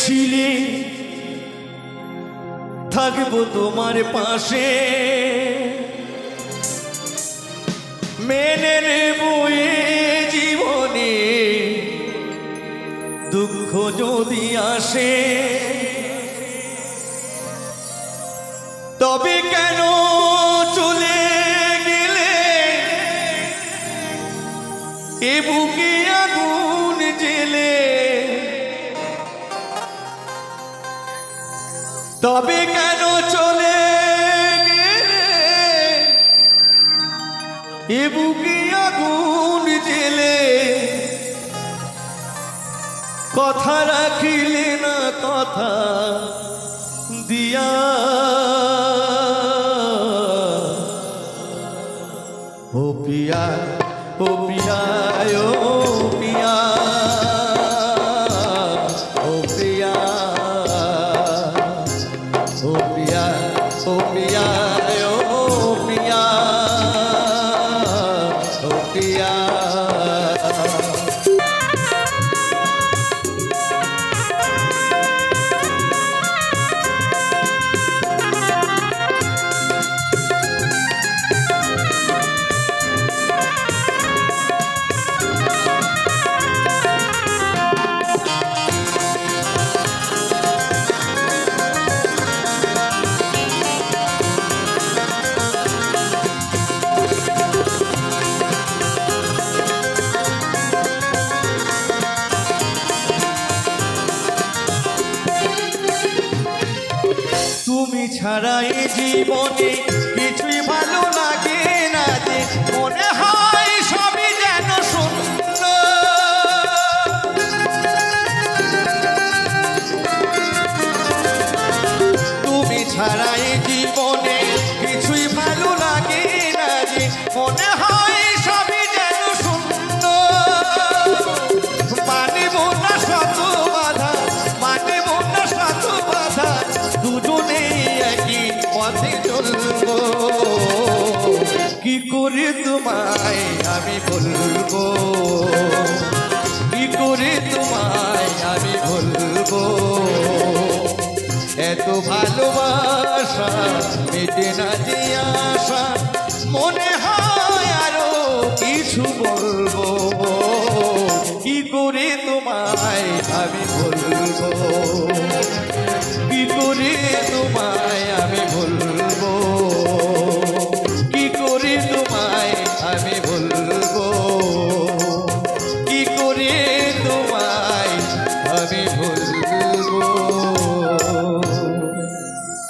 চেয়েছিলে থাকবো তোমার পাশে, মেনে নেব এ জীবনে দুঃখ যদি আসে। তবে কেন চলে গেলে এ বুকে আগুন জেলে? তবে কেন চলে গেলে এ বুকে আগুন জেলে? কথা রাখিলে না কথা দিয়া, ও পিয়া ও পিয়া ও পিয়া ও পিয়া ও পিয়া ও পিয়া ও পিয়া ও পিয়া। তুমি ছাড়া এ জীবনে কিছুই ভালো লাগে না যে, মনে হয় সবই যেন শূন্য। তুমি ছাড়া এ জীবনে কিছুই ভালো লাগে না যে, মনে হয় সবই যেন শূন্য। মানিব না শত বাধা, মানিব না শত বাধা, দুজনে একই পথে চলবো। কি করে তোমায় আমি বলবো, কি করে তোমায় আমি বলবো? এত ভালোবাসা মেটে না যে আশা, মনে হয় আরো কিছু বলবো। কি করে তোমায় আমি বলবো, কি করে তোমায় আমি বলবো, কি করে তোমায় আমি বলবো, কি করে তোমায় আমি বলবো।